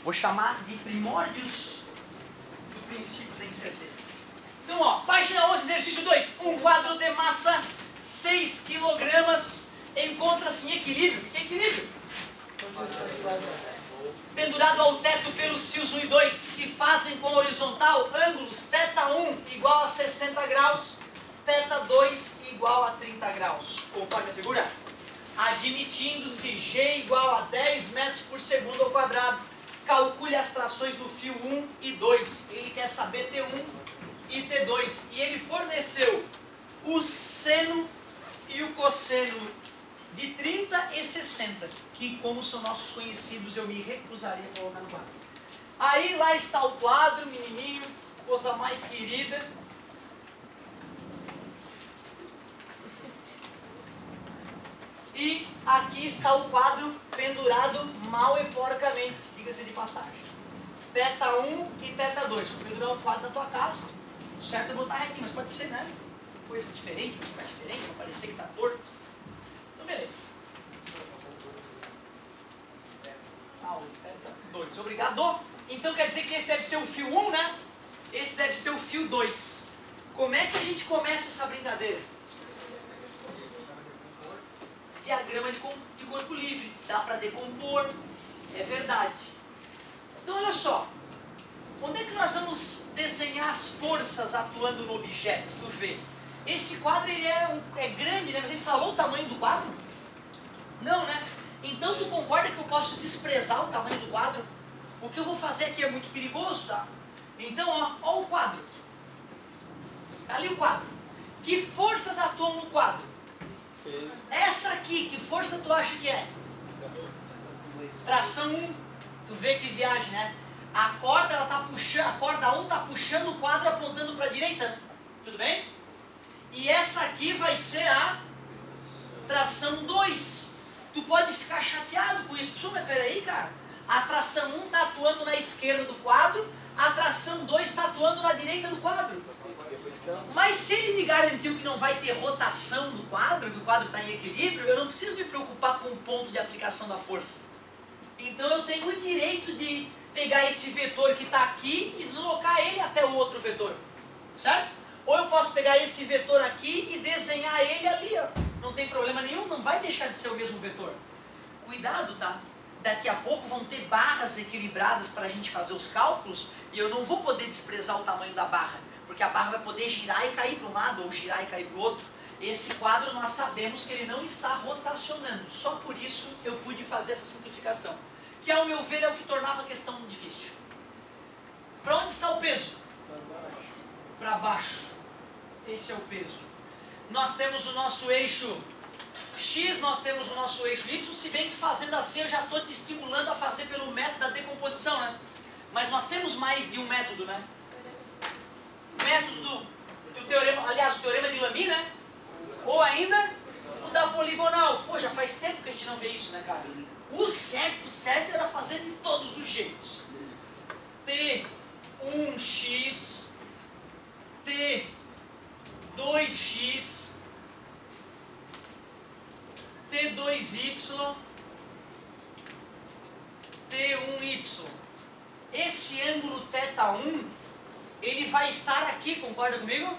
Vou chamar de primórdios do princípio da incerteza. Então, ó, página 11, exercício 2. Um quadro de massa 6 kg encontra-se em equilíbrio. O que é equilíbrio? Pendurado ao teto pelos fios 1 e 2, que fazem com a horizontal ângulos θ1 igual a 60 graus, θ2 igual a 30 graus, conforme a figura. Admitindo-se G igual a 10 metros por segundo ao quadrado, calcule as trações do fio 1 e 2. Ele quer saber T1 e T2. E ele forneceu o seno e o cosseno de 30 e 60, que como são nossos conhecidos, eu me recusaria a colocar no quadro. Aí lá está o quadro, menininho, coisa mais querida. E aqui está o quadro pendurado mal e porcamente, diga-se de passagem. θ1 e θ2. Vou pendurar o quadro na tua casa. O certo é botar retinho, mas pode ser, né? Coisa diferente, vai ficar diferente, vai parecer que está torto. Então, beleza. O θ2. Obrigado. Então quer dizer que esse deve ser o fio 1, né? Esse deve ser o fio 2. Como é que a gente começa essa brincadeira? Diagrama de corpo livre, dá para decompor, é verdade. Então olha só, onde é que nós vamos desenhar as forças atuando no objeto? Tu vê, esse quadro ele é grande, né? Mas ele falou o tamanho do quadro? Não, né? Então tu concorda que eu posso desprezar o tamanho do quadro? O que eu vou fazer aqui é muito perigoso, tá? Então ó o quadro. Tá ali o quadro. Que forças atuam no quadro? Essa aqui, que força tu acha que é? Tração 1. Tu vê que viagem, né? A corda, ela tá puxando, a corda 1 tá puxando o quadro apontando para a direita. Tudo bem? E essa aqui vai ser a tração 2. Tu pode ficar chateado com isso. Mas peraí, cara. A tração 1 tá atuando na esquerda do quadro, a tração 2 está atuando na direita do quadro. Mas se ele me garantiu que não vai ter rotação do quadro, que o quadro está em equilíbrio, eu não preciso me preocupar com o ponto de aplicação da força. Então eu tenho o direito de pegar esse vetor que está aqui e deslocar ele até o outro vetor. Certo? Ou eu posso pegar esse vetor aqui e desenhar ele ali, ó. Não tem problema nenhum, não vai deixar de ser o mesmo vetor. Cuidado, tá? Daqui a pouco vão ter barras equilibradas para a gente fazer os cálculos e eu não vou poder desprezar o tamanho da barra. Porque a barra vai poder girar e cair para um lado ou girar e cair para o outro. Esse quadro nós sabemos que ele não está rotacionando. Só por isso eu pude fazer essa simplificação. Que ao meu ver é o que tornava a questão difícil. Para onde está o peso? Para baixo. Esse é o peso. Nós temos o nosso eixo X, nós temos o nosso eixo Y, se bem que fazendo assim eu já estou te estimulando a fazer pelo método da decomposição, né? Mas nós temos mais de um método, né? Método do teorema, aliás, o teorema de Lamy, né? Ou ainda o da poligonal. Pô, já faz tempo que a gente não vê isso, né, cara? O certo era fazer de todos os jeitos. T1x, T2x, T2y, T1y. Esse ângulo θ1, ele vai estar aqui, concorda comigo?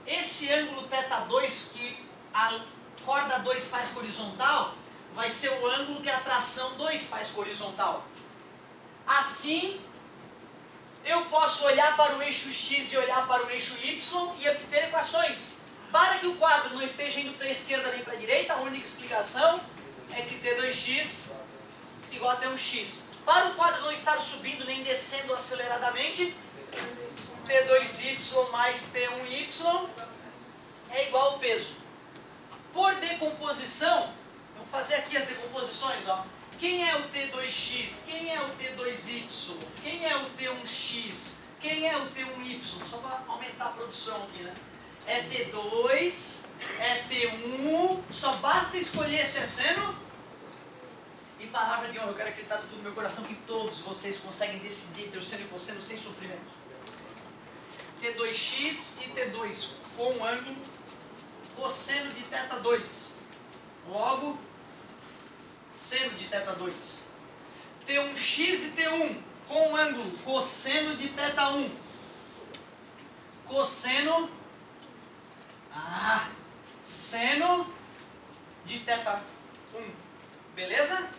Esse ângulo θ2 que a corda 2 faz com horizontal, vai ser o ângulo que a tração 2 faz com horizontal. Assim, eu posso olhar para o eixo X e olhar para o eixo Y e obter equações. Para que o quadro não esteja indo para a esquerda nem para a direita, a única explicação é que T2x igual a T1x. Para o quadro não estar subindo nem descendo aceleradamente, T2y mais T1y é igual ao peso. Por decomposição, vamos fazer aqui as decomposições, ó. Quem é o T2x? Quem é o T2y? Quem é o T1x? Quem é o T1y? Só para aumentar a produção aqui, né? É T2, é T1, só basta escolher se é seno. E palavra de honra, eu quero acreditar do fundo do meu coração que todos vocês conseguem decidir entre o seno e o cosseno sem sofrimento. T2x e T2 com um ângulo cosseno de θ2. Logo, seno de θ2. T1x e T1 com o ângulo cosseno de θ1. Cosseno, seno de θ1. Beleza?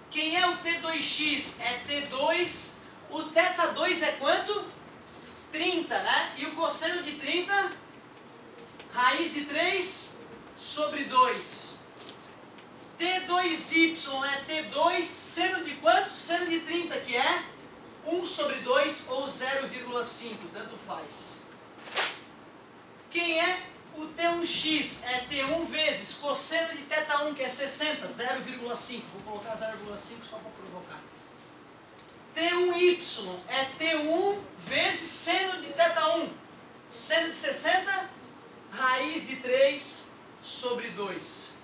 Quem é o T2x? É T2. O θ2 é quanto? 30, né? E o cosseno de 30? Raiz de 3 sobre 2. T2y é T2, seno de quanto? Seno de 30, que é 1 sobre 2 ou 0,5, tanto faz. Quem é o T1x? É T1 vezes cosseno de θ1, que é 60, 0,5. Vou colocar 0,5 só para provocar. T1y é T1 vezes seno de θ1. Seno de 60, raiz de 3 sobre 2.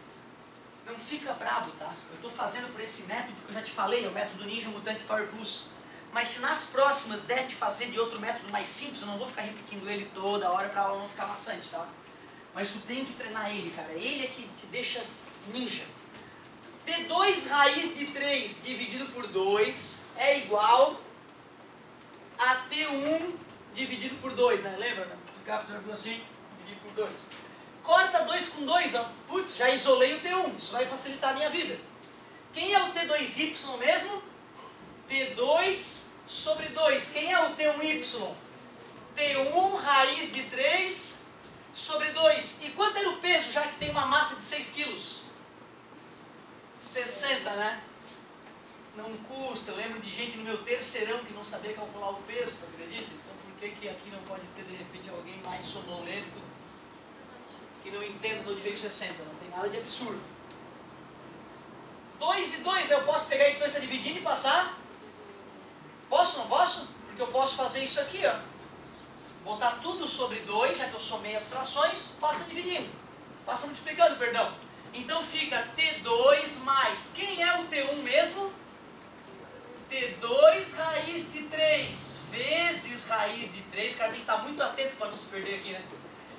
Não fica bravo, tá? Eu estou fazendo por esse método, porque eu já te falei, é o método Ninja Mutante Power Plus. Mas se nas próximas der de fazer de outro método mais simples, eu não vou ficar repetindo ele toda hora para a aula não ficar maçante, tá? Mas tu tem que treinar ele, cara. Ele é que te deixa ninja. T2 raiz de 3 dividido por 2 é igual a T1 dividido por 2, né? Lembra? Multiplicar por assim, dividido por 2. Corta 2 com 2, ó. Putz, já isolei o T1. Isso vai facilitar a minha vida. Quem é o T2y mesmo? T2 sobre 2. Quem é o T1y? T1 raiz de 3 sobre 2. E quanto era o peso, já que tem uma massa de 6 quilos? 60, né? Não custa. Eu lembro de gente no meu terceirão que não sabia calcular o peso, tu acredita? Então por que aqui não pode ter de repente alguém mais sonolento que não entenda de onde veio 60? Não tem nada de absurdo. 2 e 2, né? Eu posso pegar esse 2 que está dividindo e passar? Posso, não posso? Porque eu posso fazer isso aqui, ó. Botar tudo sobre 2, já que eu somei as frações, passa dividindo. Passa multiplicando, perdão. Então fica T2 mais, quem é o T1 mesmo? T2 raiz de 3 vezes raiz de 3. O cara tem que estar muito atento para não se perder aqui, né?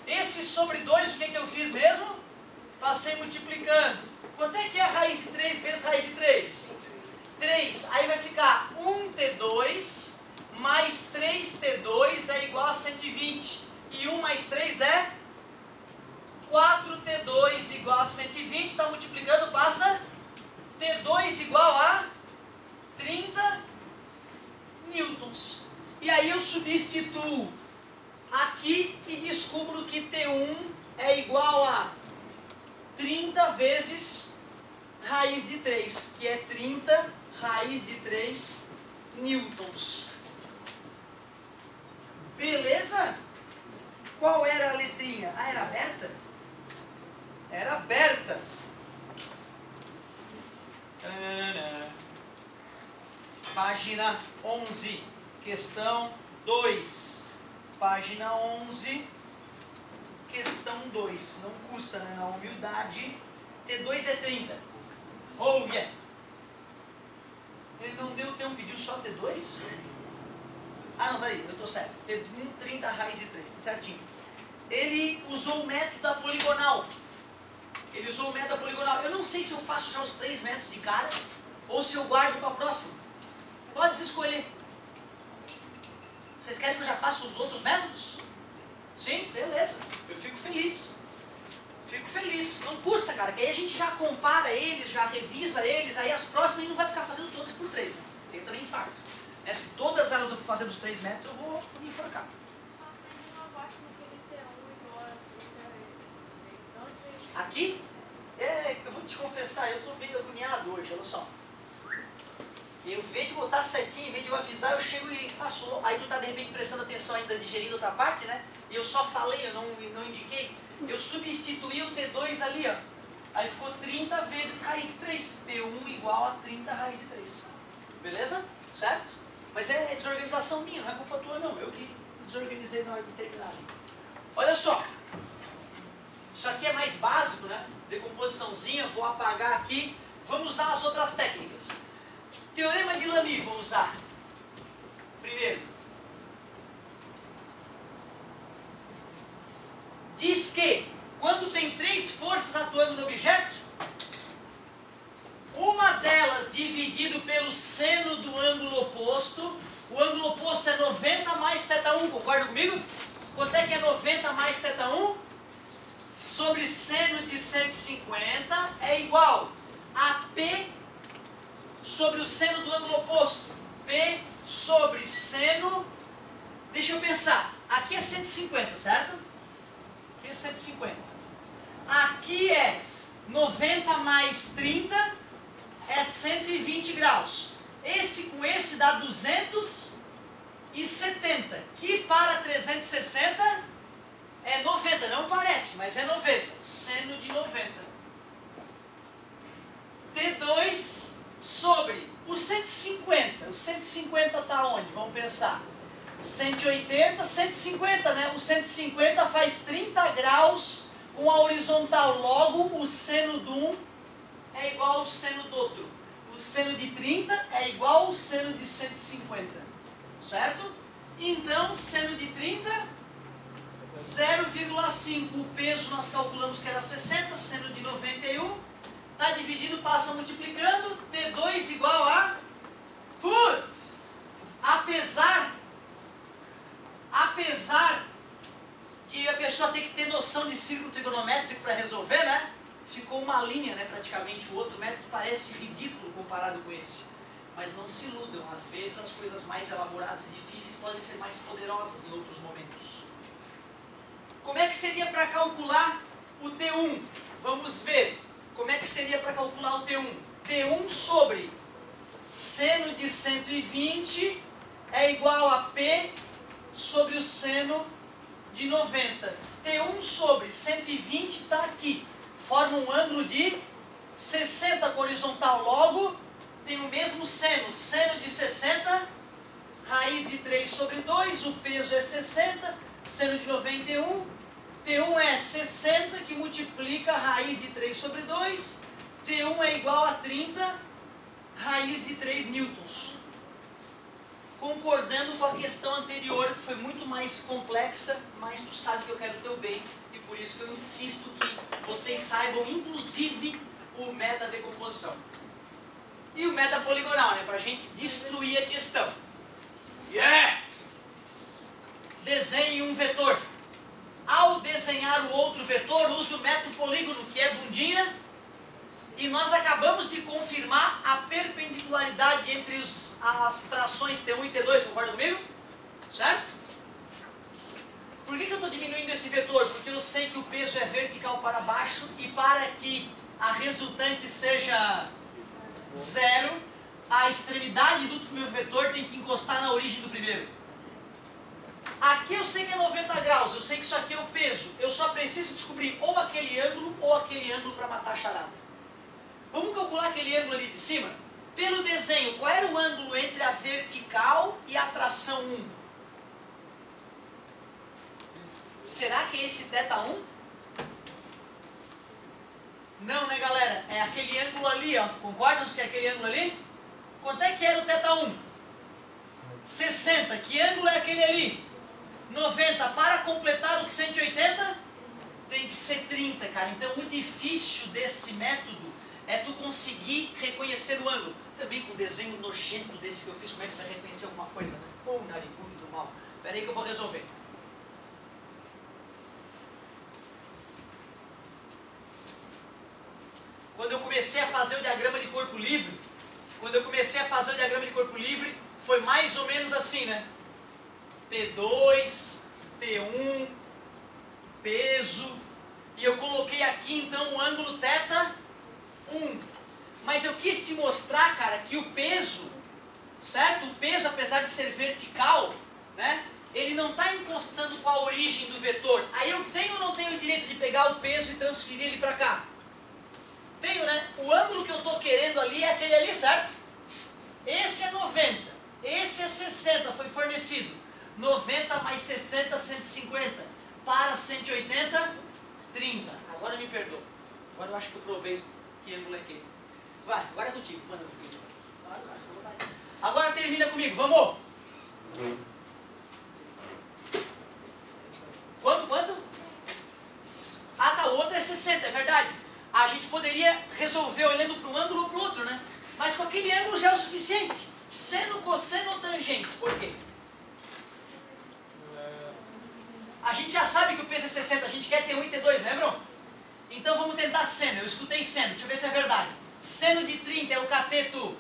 Esse sobre 2, o que eu fiz mesmo? Passei multiplicando. Quanto é que é raiz de 3 vezes raiz de 3? 3. Aí vai ficar 1T2 mais 3T2 é igual a 120. E 1 mais 3 é 4T2 igual a 120. Está multiplicando, passa T2 igual a 30 newtons. E aí eu substituo aqui e descubro que T1 é igual a 30 vezes raiz de 3, que é 30 raiz de 3 newtons. Beleza? Qual era a letrinha? Ah, era aberta? Era aberta. Página 11, questão 2. Página 11, questão 2. Não custa, né? Na humildade. T2 é 30. Oh, yeah. Ele não deu T1, pediu só T2? Ah, não, peraí, eu tô certo. T1, 30 raiz de 3, tá certinho. Ele usou o método da poligonal. Eu não sei se eu faço já os 3 métodos de cara ou se eu guardo para a próxima. Pode se escolher. Vocês querem que eu já faça os outros métodos? Sim? Beleza. Eu fico feliz. Não custa, cara, que aí a gente já compara eles, já revisa eles, aí as próximas a gente não vai ficar fazendo todas por 3, né? Tem também infarto. Né? Se todas elas eu for fazer dos 3 métodos, eu vou me enforcar. Aqui? Eu vou te confessar, eu estou meio agoniado hoje, olha só. Eu, em vez de botar setinha, em vez de eu avisar, eu chego e faço. Aí tu tá de repente prestando atenção ainda, digerindo outra parte, né? E eu só falei, eu não indiquei. Eu substituí o T2 ali, ó. Aí ficou 30 vezes raiz de 3. T1 igual a 30 raiz de 3. Beleza? Certo? Mas é desorganização minha, não é culpa tua não. Eu que desorganizei na hora de terminar. Olha só. Isso aqui é mais básico, né? Decomposiçãozinha, vou apagar aqui. Vamos usar as outras técnicas. Teorema de Lamy, vou usar. Primeiro. Diz que, quando tem 3 forças atuando no objeto, uma delas dividido pelo seno oposto. O ângulo oposto é 90 mais θ1, concorda comigo? Quanto é que é 90 mais θ1? Sobre seno de 150 é igual a P sobre o seno do ângulo oposto. P sobre seno, deixa eu pensar, aqui é 150, certo? Aqui é 150. Aqui é 90 mais 30 é 120 graus. Esse com esse dá 270, que para 360 é 90, não parece, mas é 90, seno de 90. T2 sobre o 150, o 150 está onde? Vamos pensar. O 180, 150, né? O 150 faz 30 graus com a horizontal, logo o seno de um é igual ao seno do outro. O seno de 30 é igual ao seno de 150, certo? Então, seno de 30, 0,5. O peso nós calculamos que era 60, seno de 91. Está dividido, passa multiplicando. T2 igual a... Putz! Apesar de a pessoa ter que ter noção de círculo trigonométrico para resolver, né? Ficou uma linha, né, praticamente. O outro método parece ridículo comparado com esse. Mas não se iludam. Às vezes as coisas mais elaboradas e difíceis podem ser mais poderosas em outros momentos. Como é que seria para calcular o T1? Vamos ver. Como é que seria para calcular o T1? T1 sobre seno de 120 é igual a P sobre o seno de 90. T1 sobre 120 está aqui. Forma um ângulo de 60 com horizontal. Logo, tem o mesmo seno. Seno de 60, raiz de 3 sobre 2. O peso é 60. Seno de 91. T1 é 60, que multiplica a raiz de 3 sobre 2. T1 é igual a 30, raiz de 3 newtons. Concordando com a questão anterior, que foi muito mais complexa, mas tu sabe que eu quero o teu bem, e por isso que eu insisto que vocês saibam, inclusive, o meta-decomposição. E o meta-poligonal, né, para a gente destruir a questão. Yeah! Desenhe um vetor. Ao desenhar o outro vetor, use o método polígono, que é bundinha, e nós acabamos de confirmar a perpendicularidade entre as trações T1 e T2, concorda comigo? Certo? Por que eu estou diminuindo esse vetor? Porque eu sei que o peso é vertical para baixo, e para que a resultante seja zero, a extremidade do meu vetor tem que encostar na origem do primeiro. Aqui eu sei que é 90 graus, eu sei que isso aqui é o peso. Eu só preciso descobrir ou aquele ângulo para matar a charada. Vamos calcular aquele ângulo ali de cima? Pelo desenho, qual era o ângulo entre a vertical e a tração 1? Será que é esse θ1? Não, né, galera? É aquele ângulo ali, ó. Concordam que é aquele ângulo ali? Quanto é que era o θ1? 60. Que ângulo é aquele ali? 90. Para completar os 180, tem que ser 30, cara. Então, o difícil desse método é tu conseguir reconhecer o ângulo. Também com o desenho nojento desse que eu fiz, como é que tu vai reconhecer alguma coisa, né? Pô, narigudo do mal. Espera aí que eu vou resolver. Quando eu comecei a fazer o diagrama de corpo livre, foi mais ou menos assim, né? T2, T1, peso, e eu coloquei aqui então o ângulo θ1. Mas eu quis te mostrar, cara, que o peso, certo? O peso, apesar de ser vertical, né? Ele não está encostando com a origem do vetor. Aí eu tenho ou não tenho o direito de pegar o peso e transferir ele para cá? Tenho, né? O ângulo que eu estou querendo ali é aquele ali, certo? Esse é 90, esse é 60, foi fornecido. 90 mais 60, 150. Para 180, 30. Agora me perdoa. Agora eu acho que eu provei que ângulo é aquele. Vai, agora é contigo. Manda comigo. Agora termina comigo, vamos! Quanto? Ah, tá, o outro é 60, é verdade. A gente poderia resolver olhando para um ângulo ou para o outro, né? Mas com aquele ângulo já é o suficiente. Seno, cosseno ou tangente? Por quê? A gente já sabe que o peso é 60, a gente quer T1 e T2, lembram? Então vamos tentar seno. Eu escutei seno, deixa eu ver se é verdade. Seno de 30 é o cateto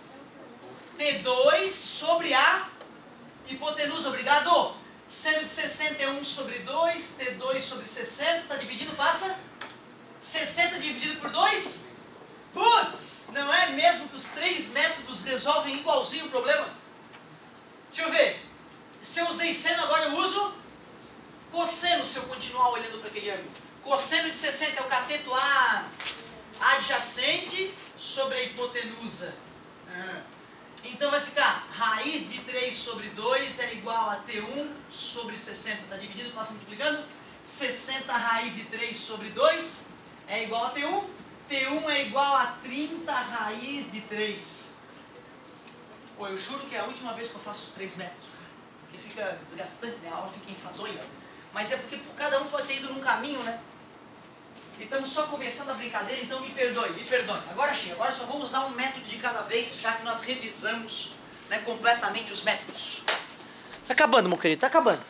T2 sobre a hipotenusa, obrigado. Seno de 60 é 1 sobre 2, T2 sobre 60, está dividindo, passa? 60 dividido por 2? Putz, não é mesmo que os 3 métodos resolvem igualzinho o problema? Deixa eu ver. Se eu usei seno, agora eu uso cosseno, se eu continuar olhando para aquele ângulo. Cosseno de 60 é o cateto A adjacente sobre a hipotenusa. Então vai ficar raiz de 3 sobre 2 é igual a T1 sobre 60. Está dividido, passa multiplicando. 60 raiz de 3 sobre 2 é igual a T1. T1 é igual a 30 raiz de 3. Pô, eu juro que é a última vez que eu faço os 3 métodos. Porque fica desgastante, né? A aula fica enfadonha. Mas é porque cada um pode ter ido num caminho, né? E estamos só começando a brincadeira, então me perdoe, me perdoe. Agora sim, agora só vou usar um método de cada vez, já que nós revisamos, né, completamente os métodos. Tá acabando, meu querido, tá acabando.